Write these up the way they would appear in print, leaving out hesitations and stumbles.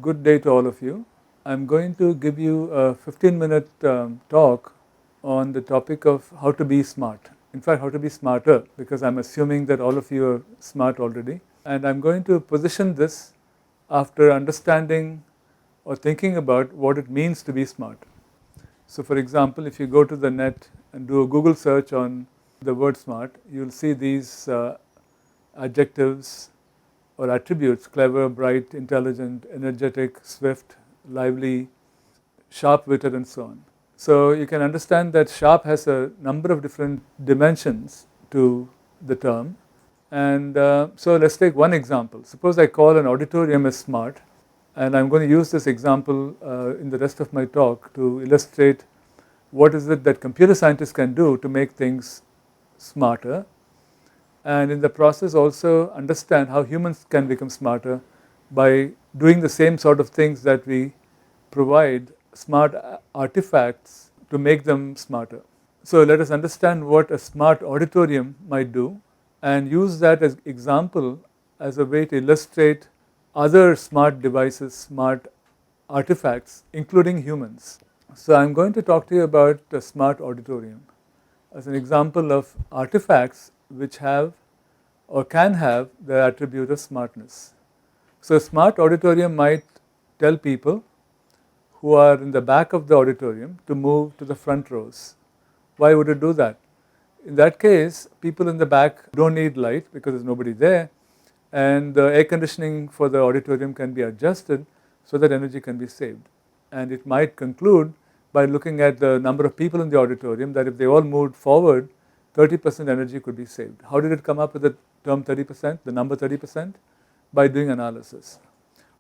Good day to all of you. I'm going to give you a 15-minute talk on the topic of how to be smart. In fact, how to be smarter, because I'm assuming that all of you are smart already. And I'm going to position this after understanding or thinking about what it means to be smart. So, for example, if you go to the net and do a Google search on the word smart, you'll see these adjectives or attributes: clever, bright, intelligent, energetic, swift, lively, sharp-witted, and so on. So you can understand that sharp has a number of different dimensions to the term. And so let's take one example. Suppose I call an auditorium as smart, and I'm going to use this example in the rest of my talk to illustrate what is it that computer scientists can do to make things smarter, and in the process also understand how humans can become smarter by doing the same sort of things that we provide smart artifacts to make them smarter. So let us understand what a smart auditorium might do and use that as example as a way to illustrate other smart devices, smart artifacts, including humans. So I'm going to talk to you about a smart auditorium as an example of artifacts which have or can have the attribute of smartness. So a smart auditorium might tell people who are in the back of the auditorium to move to the front rows. Why would it do that? In that case, people in the back don't need light because there's nobody there, and the air conditioning for the auditorium can be adjusted so that energy can be saved. And it might conclude by looking at the number of people in the auditorium that if they all moved forward, 30% energy could be saved. How did it come up with the term 30%, the number 30%? By doing analysis.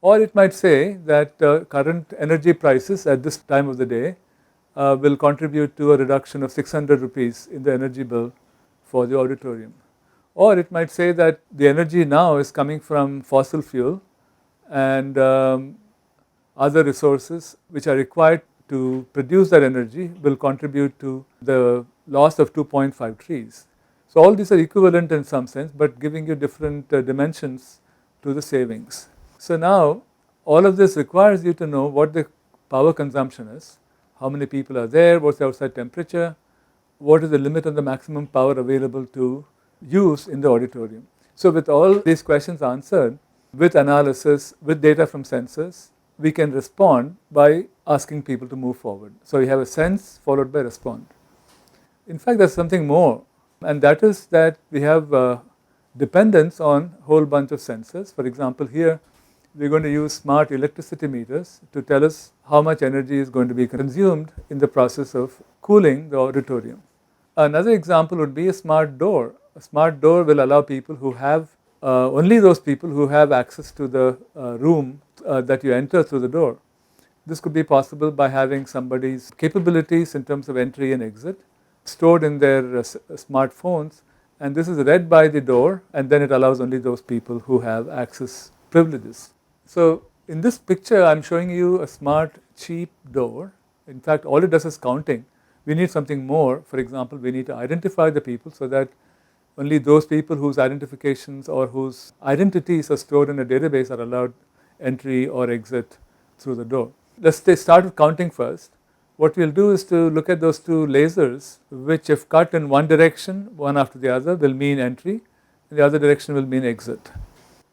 Or it might say that current energy prices at this time of the day will contribute to a reduction of 600 rupees in the energy bill for the auditorium. Or it might say that the energy now is coming from fossil fuel and other resources which are required to produce that energy will contribute to the loss of 2.5 trees. So all these are equivalent in some sense, but giving you different dimensions to the savings. So now all of this requires you to know what the power consumption is, how many people are there, what's the outside temperature, what is the limit on the maximum power available to use in the auditorium. So with all these questions answered, with analysis, with data from sensors, we can respond by asking people to move forward. So you have a sense followed by respond. In fact, there's something more, and that is that we have dependence on a whole bunch of sensors. For example, here we're going to use smart electricity meters to tell us how much energy is going to be consumed in the process of cooling the auditorium. Another example would be a smart door. A smart door will allow people who have, only those people who have access to the room that you enter through the door. This could be possible by having somebody's capabilities in terms of entry and exit stored in their smartphones, and this is read by the door, and then it allows only those people who have access privileges. So in this picture, I'm showing you a smart, cheap door. In fact, all it does is counting. We need something more. For example, we need to identify the people so that only those people whose identifications or whose identities are stored in a database are allowed entry or exit through the door. Let's start with counting first. What we'll do is to look at those two lasers, which if cut in one direction, one after the other, will mean entry, and the other direction will mean exit.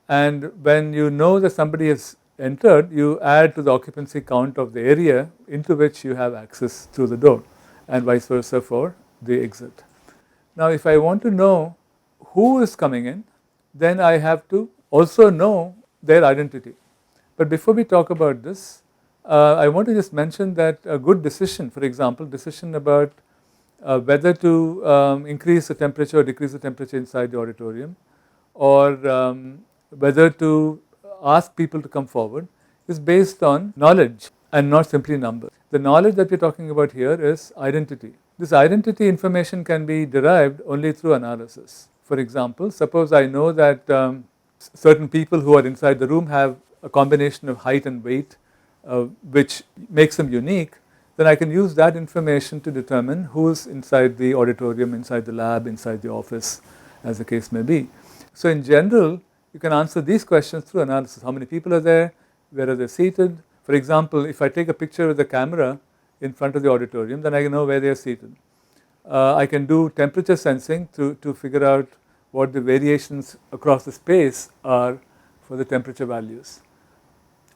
And when you know that somebody has entered, you add to the occupancy count of the area into which you have access through the door, and vice versa for the exit. Now, if I want to know who is coming in, then I have to also know their identity. But before we talk about this, I want to just mention that a good decision, for example, decision about whether to increase the temperature or decrease the temperature inside the auditorium, or whether to ask people to come forward, is based on knowledge and not simply numbers. The knowledge that we're talking about here is identity. This identity information can be derived only through analysis. For example, suppose I know that certain people who are inside the room have a combination of height and weight which makes them unique, then I can use that information to determine who's inside the auditorium, inside the lab, inside the office, as the case may be. So in general, you can answer these questions through analysis. How many people are there? where are they seated. For example, if I take a picture with the camera in front of the auditorium, then I know where they are seated. I can do temperature sensing to figure out what the variations across the space are for the temperature values.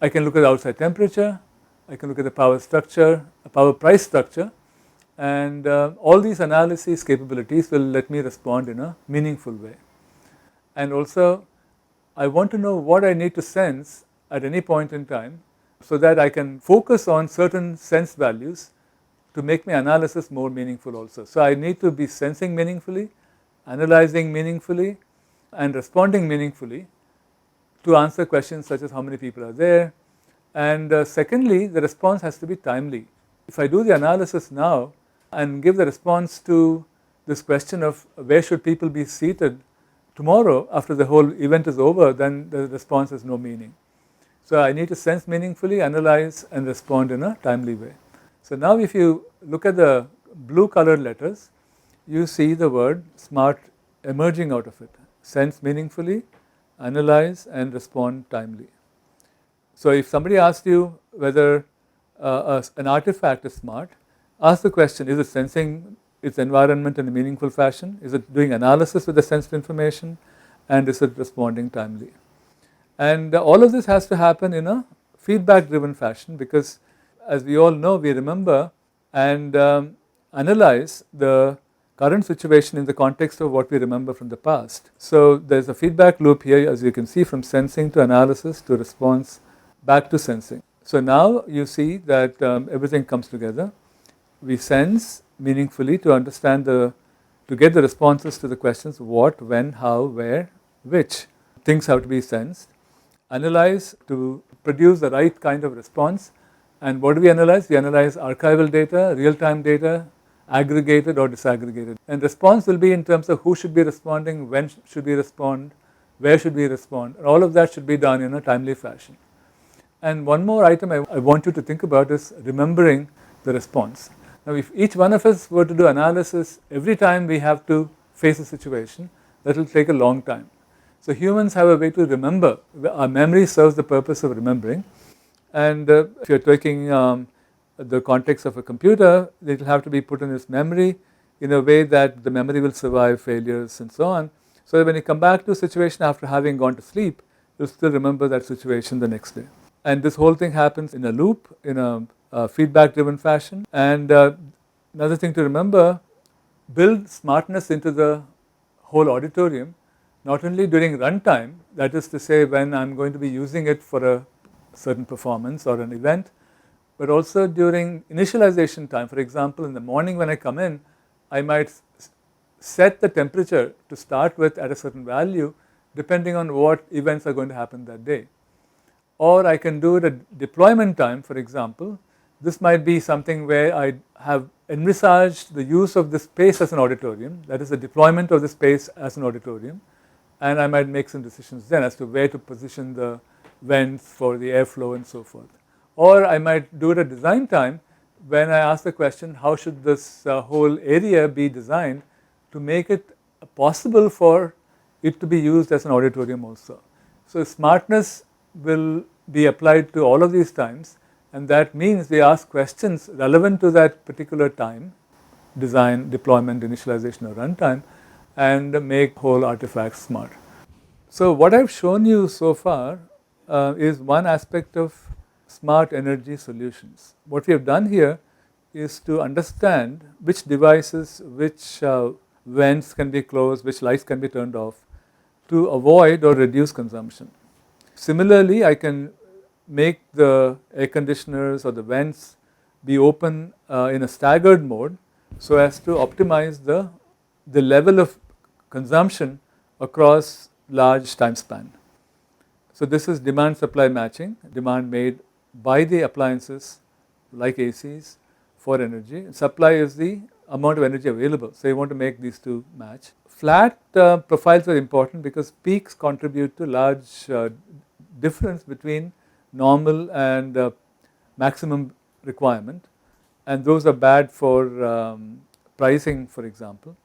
I can look at the outside temperature, I can look at the power structure, power price structure, and all these analysis capabilities will let me respond in a meaningful way. And also, I want to know what I need to sense at any point in time so that I can focus on certain sense values to make my analysis more meaningful also. So I need to be sensing meaningfully, analyzing meaningfully, and responding meaningfully to answer questions such as how many people are there. And secondly, the response has to be timely. If I do the analysis now and give the response to this question of where should people be seated tomorrow after the whole event is over, then the response has no meaning. So I need to sense meaningfully, analyze, and respond in a timely way. So now if you look at the blue colored letters, you see the word SMART emerging out of it. Sense meaningfully, analyze, and respond timely. So if somebody asks you whether an artifact is smart, ask the question, is it sensing its environment in a meaningful fashion? Is it doing analysis with the sensed information? And is it responding timely? And all of this has to happen in a feedback driven fashion, because as we all know, we remember and analyze the current situation in the context of what we remember from the past. So there's a feedback loop here, as you can see, from sensing to analysis to response back to sensing. So now you see that everything comes together. We sense meaningfully to understand to get the responses to the questions what, when, how, where, which. Things have to be sensed. Analyze to produce the right kind of response. And what do we analyze? We analyze archival data, real-time data, aggregated or disaggregated. And response will be in terms of who should be responding, when should we respond, where should we respond. And all of that should be done in a timely fashion. And one more item I want you to think about is remembering the response. Now, if each one of us were to do analysis every time we have to face a situation, that will take a long time. So humans have a way to remember. Our memory serves the purpose of remembering. And if you're taking the context of a computer, it will have to be put in its memory in a way that the memory will survive failures and so on. So that when you come back to a situation after having gone to sleep, you'll still remember that situation the next day. And this whole thing happens in a loop, in a feedback driven fashion. And another thing to remember, build smartness into the whole auditorium, not only during runtime, that is to say when I'm going to be using it for a certain performance or an event, but also during initialization time. For example, in the morning when I come in, I might set the temperature to start with at a certain value depending on what events are going to happen that day. Or I can do it at deployment time, for example. This might be something where I have envisaged the use of this space as an auditorium, that is the deployment of the space as an auditorium, and I might make some decisions then as to where to position the vents for the airflow and so forth. Or I might do it at design time when I ask the question, how should this whole area be designed to make it possible for it to be used as an auditorium also. So smartness will be applied to all of these times, and that means we ask questions relevant to that particular time, design, deployment, initialization or runtime, and make whole artifacts smart. So what I've shown you so far is one aspect of smart energy solutions. What we have done here is to understand which devices, which vents can be closed, which lights can be turned off to avoid or reduce consumption. Similarly, I can make the air conditioners or the vents be open in a staggered mode so as to optimize the level of consumption across large time span. So this is demand supply matching, demand made by the appliances like ACs for energy. Supply is the amount of energy available. So you want to make these two match. Flat profiles are important because peaks contribute to large difference between normal and maximum requirement, and those are bad for pricing, for example.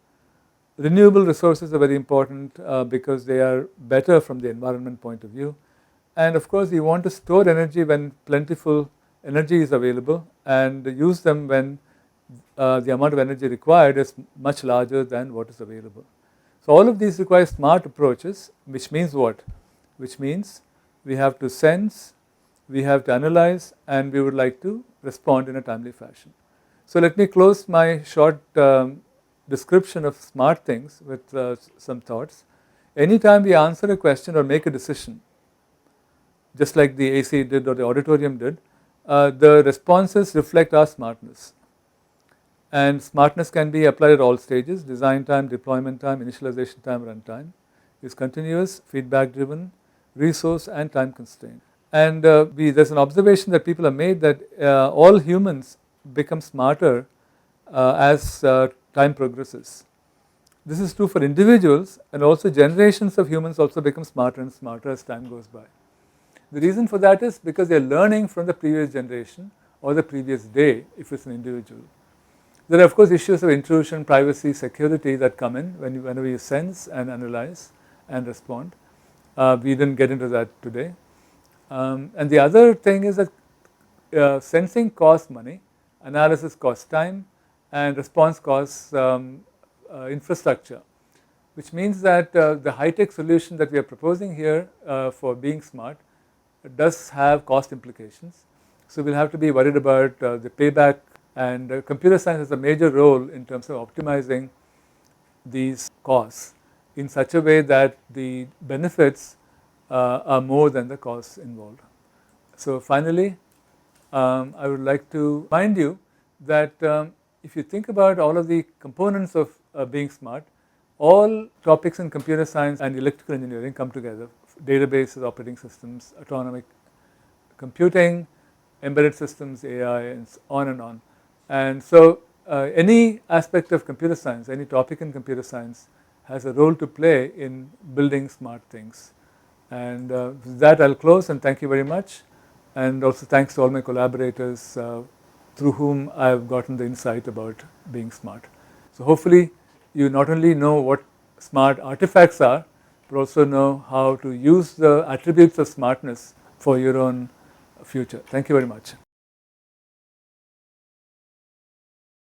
Renewable resources are very important because they are better from the environment point of view, and of course we want to store energy when plentiful energy is available and use them when the amount of energy required is much larger than what is available. So all of these require smart approaches, which means what? Which means we have to sense, we have to analyze, and we would like to respond in a timely fashion. So let me close my short description of smart things with some thoughts. Anytime we answer a question or make a decision, just like the AC did or the auditorium did, the responses reflect our smartness. And smartness can be applied at all stages: design time, deployment time, initialization time, runtime. Is continuous, feedback driven, resource and time constrained. And there's an observation that people have made that all humans become smarter as time progresses. This is true for individuals, and also generations of humans also become smarter and smarter as time goes by. The reason for that is because they're learning from the previous generation or the previous day if it's an individual. There are of course issues of intrusion, privacy, security that come in whenever you sense and analyze and respond. We didn't get into that today. And the other thing is that sensing costs money, analysis costs time, and response costs infrastructure, which means that the high-tech solution that we are proposing here for being smart does have cost implications. So we'll have to be worried about the payback, and computer science has a major role in terms of optimizing these costs in such a way that the benefits are more than the costs involved. So finally, I would like to remind you that if you think about all of the components of being smart, all topics in computer science and electrical engineering come together: databases, operating systems, autonomic computing, embedded systems, AI, and on and on. And so any aspect of computer science, any topic in computer science has a role to play in building smart things. And with that I'll close, and thank you very much. And also thanks to all my collaborators through whom I've gotten the insight about being smart. So hopefully you not only know what smart artifacts are, but also know how to use the attributes of smartness for your own future. Thank you very much.